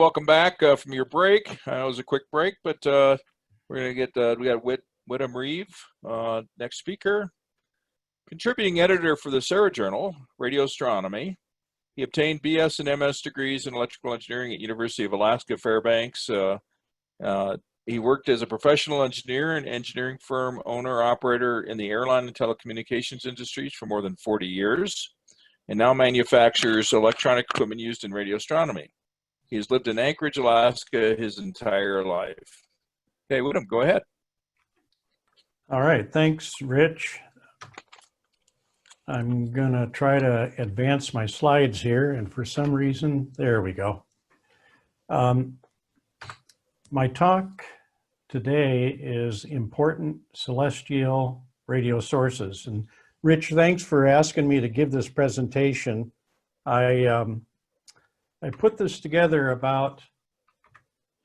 Welcome back from your break. It was a quick break, but we're going to get, we got Whitham Reeve, next speaker, contributing editor for the SARA journal, Radio Astronomy. He obtained BS and MS degrees in electrical engineering at University of Alaska Fairbanks. He worked as a professional engineer and engineering firm owner-operator in the airline and telecommunications industries for more than 40 years, and now manufactures electronic equipment used in radio astronomy. He has lived in Anchorage, Alaska his entire life. Okay, Whitham, go ahead. All right, thanks, Rich. I'm gonna try to advance my slides here, and for some reason, there we go. My talk today is important celestial radio sources. And Rich, thanks for asking me to give this presentation. I put this together about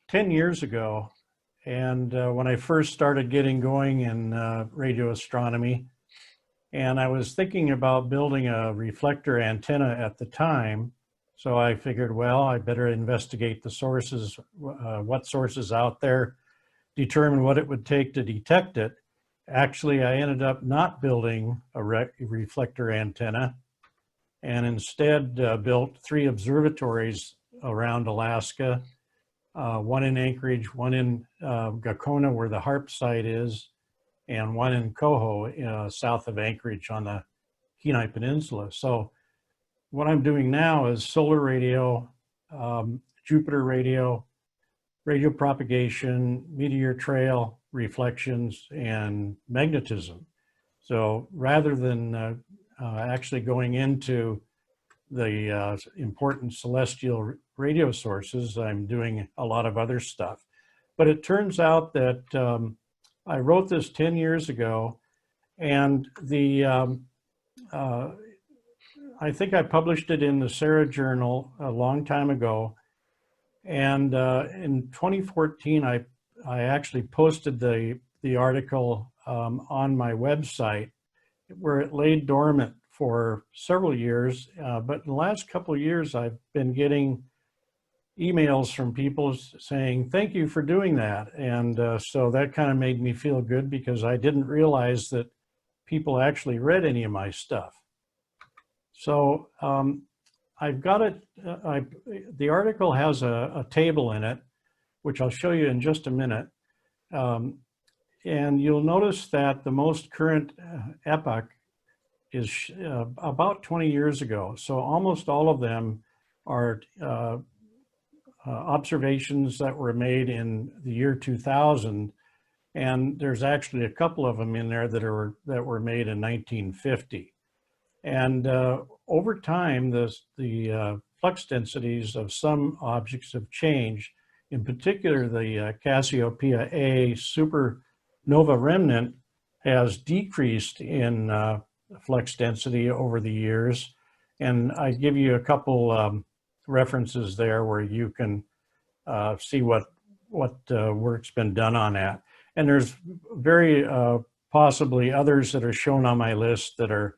10 years ago, and when I first started getting going in radio astronomy, and I was thinking about building a reflector antenna at the time. So I figured, well, I better investigate the sources, what sources out there, determine what it would take to detect it. Actually, I ended up not building a reflector antenna, and instead built 3 observatories around Alaska, one in Anchorage, one in Gakona where the HARP site is, and one in Coho, south of Anchorage on the Kenai Peninsula. So what I'm doing now is solar radio, Jupiter radio, radio propagation, meteor trail, reflections, and magnetism. So rather than actually going into the important celestial radio sources, I'm doing a lot of other stuff. But it turns out that I wrote this 10 years ago, and I think I published it in the SARA journal a long time ago. And in 2014, I actually posted the article on my website, where it lay dormant for several years. But in the last couple of years, I've been getting emails from people saying, thank you for doing that. And so that kind of made me feel good, because I didn't realize that people actually read any of my stuff. So I've got it, the article has a table in it, which I'll show you in just a minute. And you'll notice that the most current epoch is about 20 years ago. So almost all of them are observations that were made in the year 2000. And there's actually a couple of them in there that were made in 1950. And over time, the flux densities of some objects have changed. In particular, the Cassiopeia A supernova remnant has decreased in flux density over the years. And I give you a couple references there where you can see what work's been done on that. And there's very possibly others that are shown on my list that are,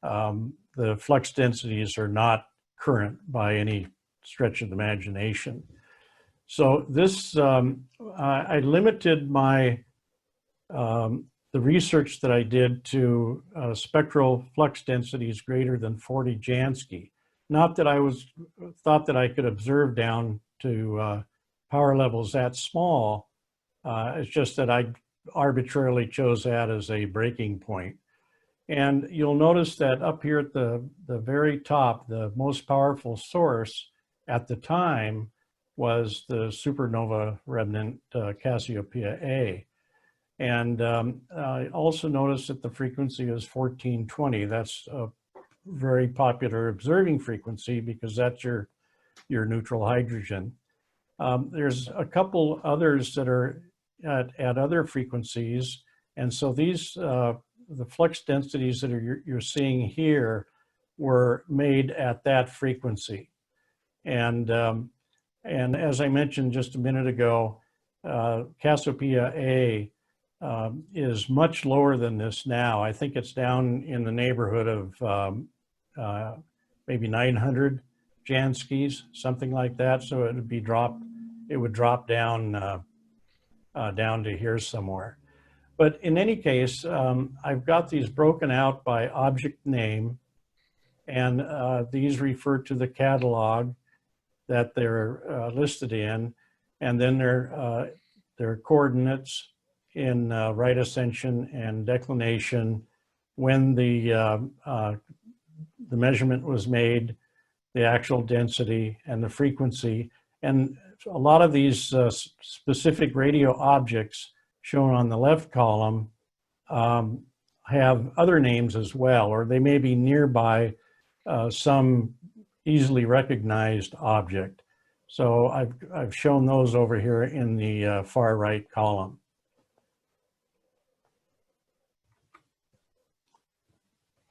the flux densities are not current by any stretch of the imagination. So this, I limited my, the research that I did to spectral flux densities greater than 40 Jansky. Not that I thought that I could observe down to power levels that small. It's just that I arbitrarily chose that as a breaking point. And you'll notice that up here at the very top, the most powerful source at the time was the supernova remnant Cassiopeia A. And I also noticed that the frequency is 1420. That's a very popular observing frequency because that's your neutral hydrogen. There's a couple others that are at other frequencies. And so these, the flux densities that you're seeing here were made at that frequency. And as I mentioned just a minute ago, Cassiopeia A is much lower than this now. I think it's down in the neighborhood of maybe 900 Janskys, something like that. So it would drop down down to here somewhere. But in any case, I've got these broken out by object name, and these refer to the catalog that they're listed in, and then their coordinates in right ascension and declination, when the measurement was made, the actual density and the frequency. And a lot of these specific radio objects shown on the left column have other names as well, or they may be nearby some easily recognized object. So I've shown those over here in the far right column.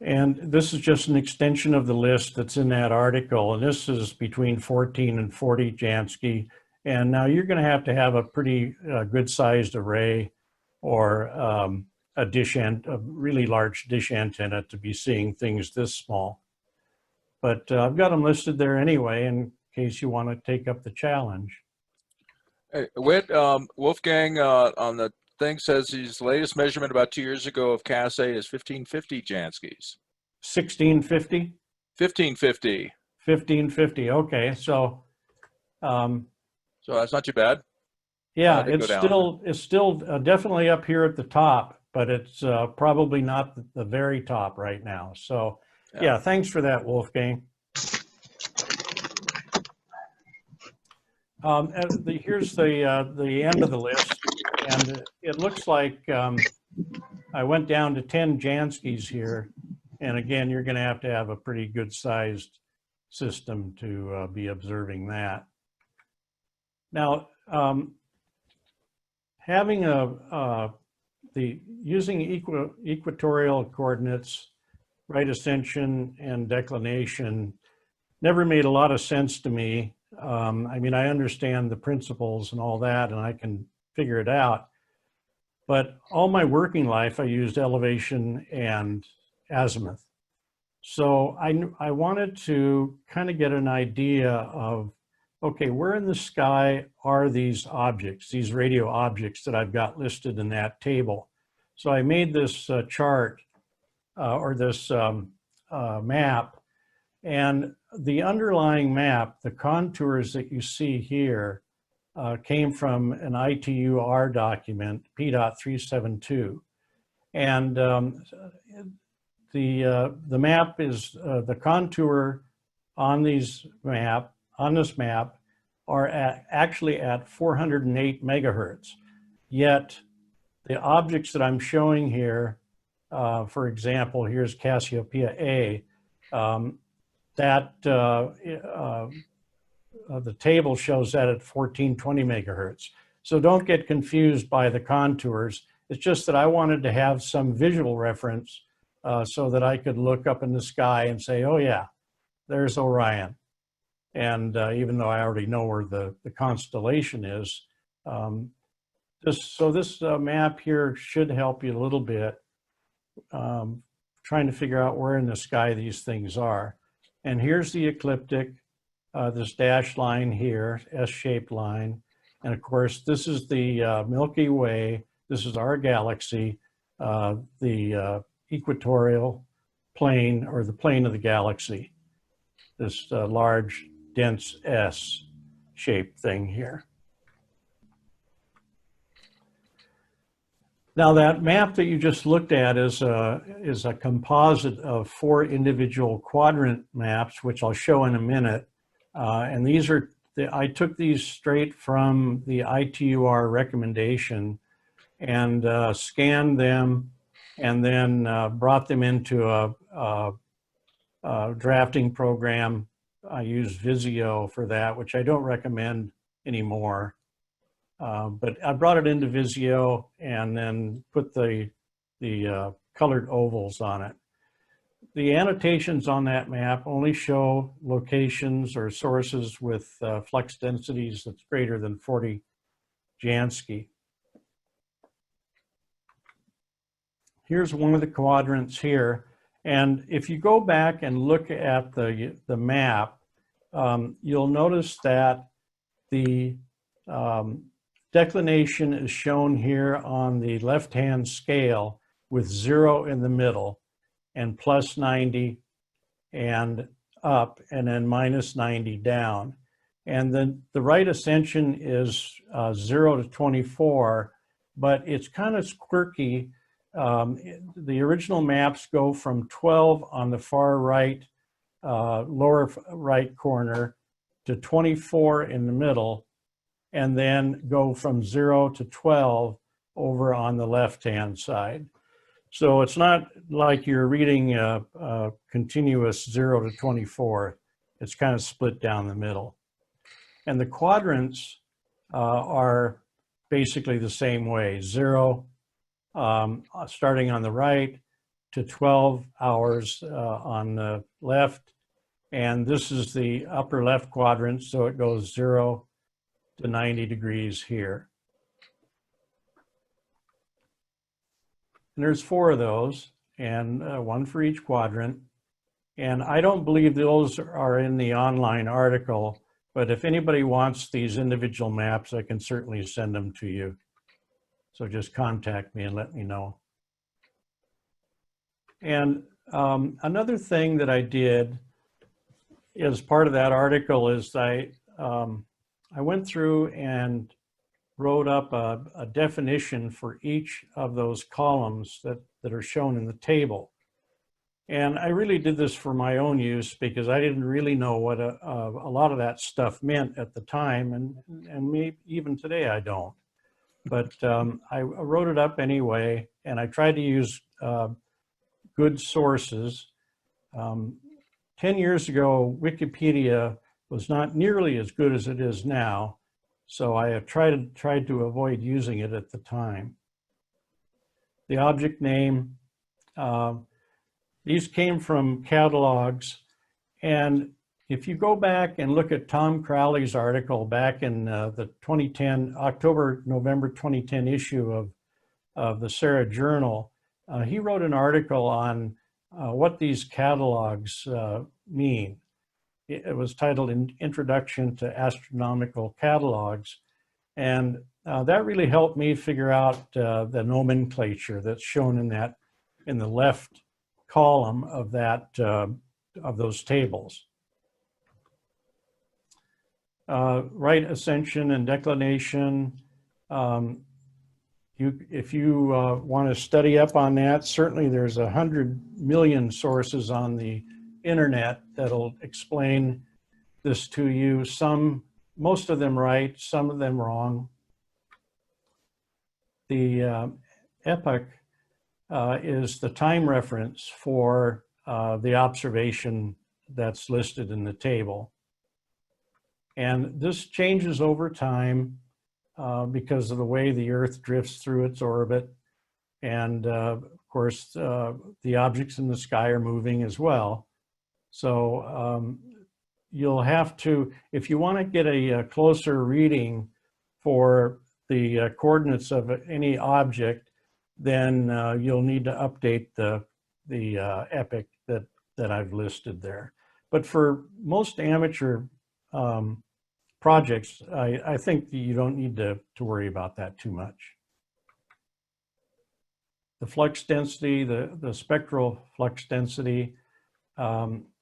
And this is just an extension of the list that's in that article. And this is between 14 and 40 Jansky. And now you're going to have a pretty good sized array, or a really large dish antenna to be seeing things this small. But I've got them listed there anyway, in case you want to take up the challenge. Hey, Whit, Wolfgang on the thing says his latest measurement about 2 years ago of Cas A is 1550 Janskys. 1650? 1550. 1550, okay. So that's not too bad. Yeah, it's still definitely up here at the top, but it's probably not the very top right now. So yeah, thanks for that, Wolfgang. Here's the end of the list, and it looks like I went down to 10 Janskys here, and again, you're going to have a pretty good sized system to be observing that. Now, having using equatorial coordinates, right ascension and declination, never made a lot of sense to me. I mean, I understand the principles and all that, and I can figure it out. But all my working life, I used elevation and azimuth. So I wanted to kind of get an idea of, okay, where in the sky are these objects, these radio objects that I've got listed in that table? So I made this chart or this map, and the underlying map, the contours that you see here, came from an ITUR document, P.372. And the map is, the contour on this map are actually at 408 megahertz. Yet the objects that I'm showing here, for example, here's Cassiopeia A, the table shows that at 1420 megahertz. So don't get confused by the contours. It's just that I wanted to have some visual reference so that I could look up in the sky and say, oh yeah, there's Orion. And even though I already know where the constellation is, this map here should help you a little bit trying to figure out where in the sky these things are. And here's the ecliptic, this dashed line here, S-shaped line. And of course, this is the Milky Way. This is our galaxy, the equatorial plane, or the plane of the galaxy, this large, dense S-shaped thing here. Now that map that you just looked at is a composite of 4 individual quadrant maps, which I'll show in a minute. And these are, I took these straight from the ITUR recommendation and scanned them, and then brought them into a drafting program. I use Visio for that, which I don't recommend anymore. But I brought it into Visio and then put the colored ovals on it. The annotations on that map only show locations or sources with flux densities that's greater than 40 Jansky. Here's one of the quadrants here. And if you go back and look at the map, you'll notice that the declination is shown here on the left-hand scale with 0 in the middle and plus 90 and up, and then minus 90 down. And then the right ascension is 0 to 24, but it's kind of quirky. The original maps go from 12 on the far right, lower right corner, to 24 in the middle, and then go from 0 to 12 over on the left-hand side. So it's not like you're reading a continuous 0 to 24. It's kind of split down the middle. And the quadrants are basically the same way. 0 starting on the right to 12 hours on the left. And this is the upper left quadrant, so it goes 0 to 90 degrees here. And there's 4 of those, and one for each quadrant. And I don't believe those are in the online article, but if anybody wants these individual maps, I can certainly send them to you. So just contact me and let me know. And another thing that I did as part of that article is I went through and wrote up a definition for each of those columns that are shown in the table. And I really did this for my own use because I didn't really know what a lot of that stuff meant at the time, and maybe even today I don't. But I wrote it up anyway, and I tried to use good sources. 10 years ago, Wikipedia was not nearly as good as it is now, so I have tried to avoid using it at the time. The object name, these came from catalogs, and if you go back and look at Tom Crowley's article back in the 2010, November 2010 issue of the SARA Journal, he wrote an article on what these catalogs mean. It was titled Introduction to Astronomical Catalogs. And that really helped me figure out the nomenclature that's shown in the left column of of those tables. Right ascension and declination. If you want to study up on that, certainly there's 100 million sources on the internet that'll explain this to you. Most of them right, some of them wrong. The epoch is the time reference for the observation that's listed in the table. And this changes over time because of the way the Earth drifts through its orbit. And of course, the objects in the sky are moving as well. So you'll have to, if you want to get a closer reading for the coordinates of any object, then you'll need to update the epoch that I've listed there. But for most amateur projects, I think that you don't need to worry about that too much. The flux density, the spectral flux density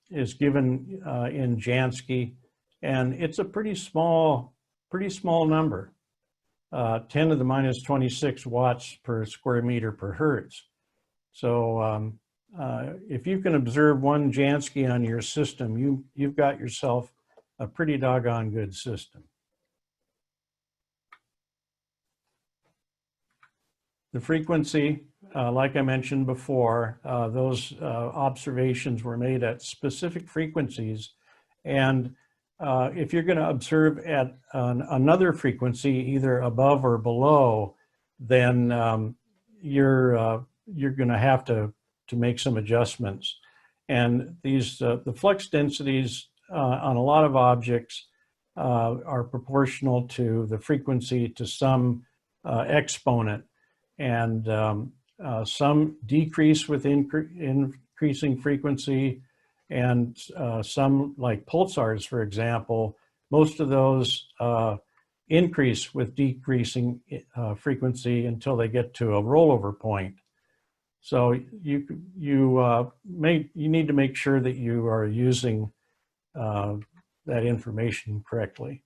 is given in Jansky, and it's a pretty small number, 10 to the minus 26 watts per square meter per hertz. So if you can observe one Jansky on your system, you've got yourself a pretty doggone good system. The frequency, like I mentioned before, those observations were made at specific frequencies. And if you're going to observe at another frequency, either above or below, then you're going to have to make some adjustments. And these the flux densities on a lot of objects are proportional to the frequency to some exponent. And some decrease with increasing frequency, And some, like pulsars, for example, most of those increase with decreasing frequency until they get to a rollover point. So you need to make sure that you are using that information correctly.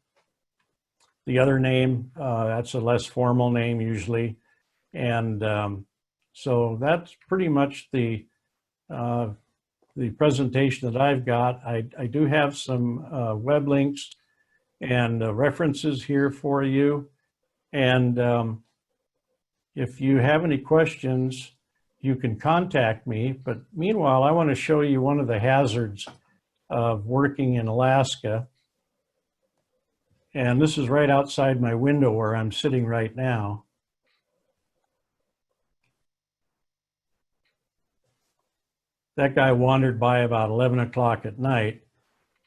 The other name, that's a less formal name usually. And so that's pretty much the presentation that I've got. I do have some web links and references here for you. And if you have any questions, you can contact me. But meanwhile, I want to show you one of the hazards of working in Alaska. And this is right outside my window where I'm sitting right now. That guy wandered by about 11 o'clock at night.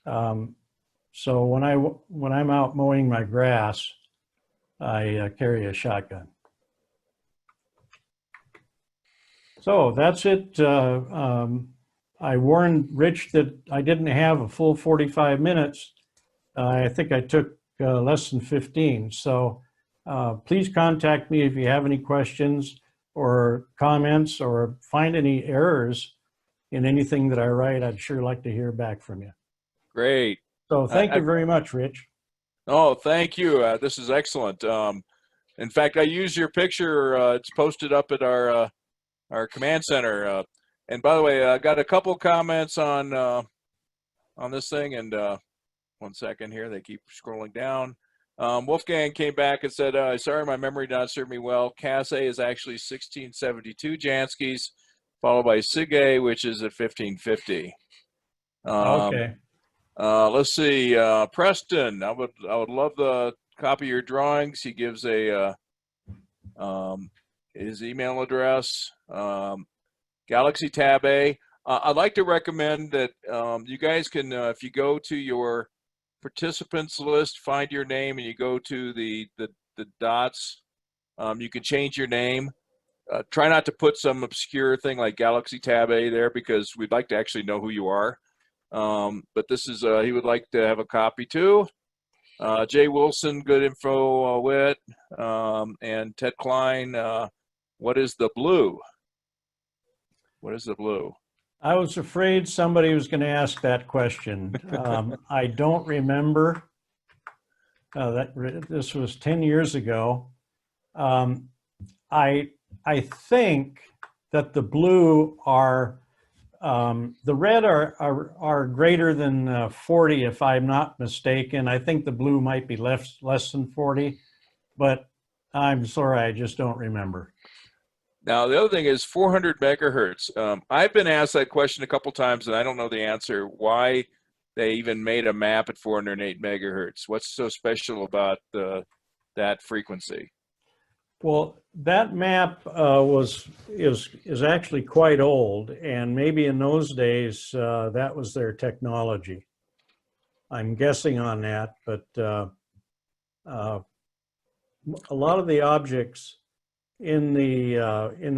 So when I'm out mowing my grass, I carry a shotgun. So that's it. I warned Rich that I didn't have a full 45 minutes. I think I took less than 15. So please contact me if you have any questions or comments or find any errors in anything that I write. I'd sure like to hear back from you. Great. So thank you very much, Rich. Oh, thank you. This is excellent. In fact, I use your picture. It's posted up at our command center. And by the way, I got a couple comments on this thing. And 1 second here, they keep scrolling down. Wolfgang came back and said, sorry, my memory did not serve me well. Cas A is actually 1672 Jansky's, followed by Sig A, which is at 1550. Okay. Let's see, Preston, I would love the copy of your drawings. He gives a his email address, Galaxy Tab A. I'd like to recommend that you guys can, if you go to your participants list, find your name, and you go to the dots, you can change your name. Try not to put some obscure thing like Galaxy Tab A there, because we'd like to actually know who you are. But this is, he would like to have a copy too. Jay Wilson, good info, wit, and Ted Klein, what is the blue? What is the blue? I was afraid somebody was going to ask that question. I don't remember. This was 10 years ago. I think that the blue are, the red are greater than 40, if I'm not mistaken. I think the blue might be less than 40, but I'm sorry, I just don't remember. Now, the other thing is 400 megahertz. I've been asked that question a couple times, and I don't know the answer, why they even made a map at 408 megahertz. What's so special about that frequency? Well, that map is actually quite old, and maybe in those days that was their technology. I'm guessing on that, but a lot of the objects in the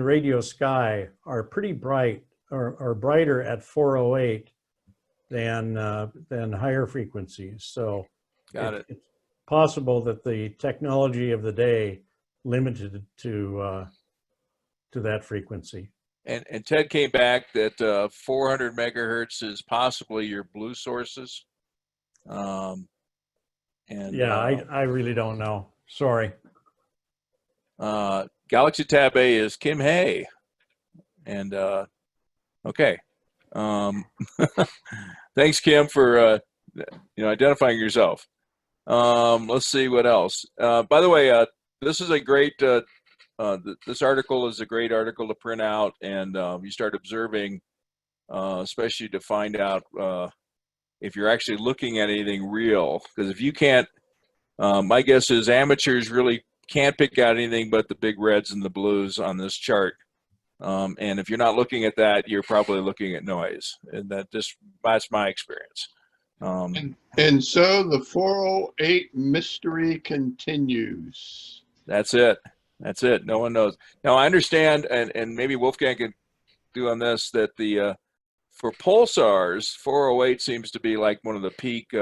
radio sky are pretty bright, or brighter at 408 than higher frequencies. So it's possible that the technology of the day limited to that frequency. And Ted came back that 400 megahertz is possibly your blue sources. And yeah, I really don't know. Sorry. Galaxy Tab A is Kim Hay. And okay. Thanks, Kim, for identifying yourself. Let's see what else. By the way, this is a great, this article is a great article to print out, and you start observing, especially to find out if you're actually looking at anything real. Because if you can't, my guess is amateurs really can't pick out anything but the big reds and the blues on this chart. And if you're not looking at that, you're probably looking at noise. And that's my experience. And so the 408 mystery continues. That's it. That's it. No one knows. Now, I understand, and maybe Wolfgang can do on this, that the for pulsars, 408 seems to be like one of the peak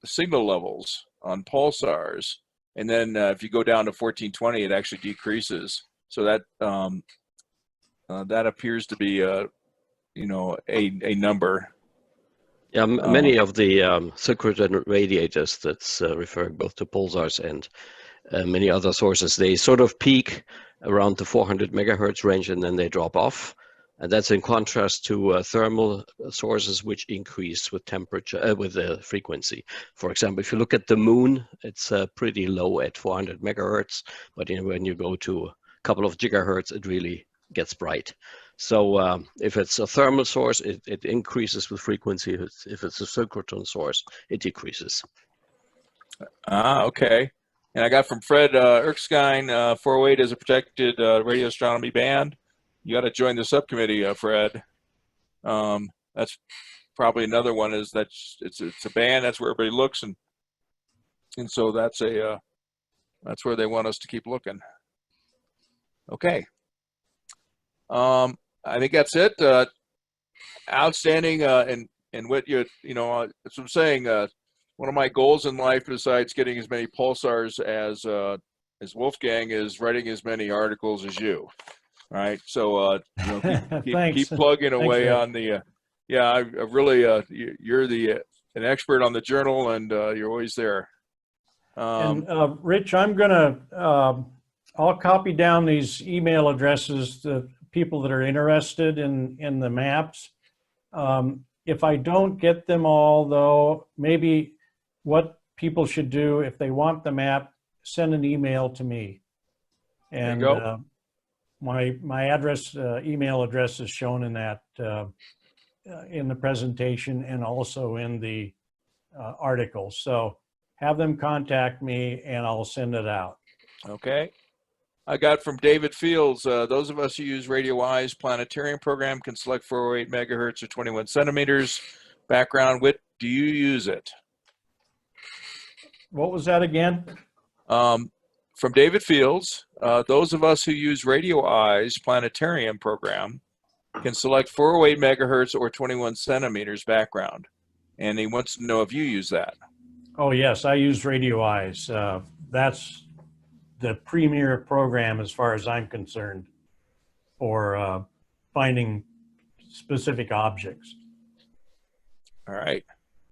signal levels on pulsars. And then if you go down to 1420, it actually decreases. So that that appears to be a number. Yeah, many of the synchrotron radiators that's referring both to pulsars and many other sources, they sort of peak around the 400 megahertz range and then they drop off. And that's in contrast to thermal sources, which increase with temperature, with the frequency. For example, if you look at the moon, it's pretty low at 400 megahertz, but when you go to a couple of gigahertz, it really gets bright. So if it's a thermal source, it increases with frequency. If it's a synchrotron source, it decreases. Okay. And I got from Fred Erskine, 408 is a protected radio astronomy band. You got to join the subcommittee, Fred. That's probably another one. Is that it's a band. That's where everybody looks, and so that's where they want us to keep looking. Okay. I think that's it. Outstanding, and what that's what I'm saying. One of my goals in life, besides getting as many pulsars as Wolfgang, is writing as many articles as you. Right, so keep plugging away on the. I really you're an expert on the journal, and you're always there. And Rich, I'm gonna I'll copy down these email addresses to people that are interested in the maps. If I don't get them all, though, maybe what people should do if they want the map, send an email to me, and. There you go. My address, email address is shown in that in the presentation and also in the article. So have them contact me and I'll send it out. Okay. I got from David Fields, those of us who use Radio Eyes planetarium program can select 408 megahertz or 21 centimeters. Background, do you use it? What was that again? From David Fields, those of us who use Radio Eyes planetarium program can select 408 megahertz or 21 centimeters background. And he wants to know if you use that. Oh, yes, I use Radio Eyes. That's the premier program as far as I'm concerned for finding specific objects. All right.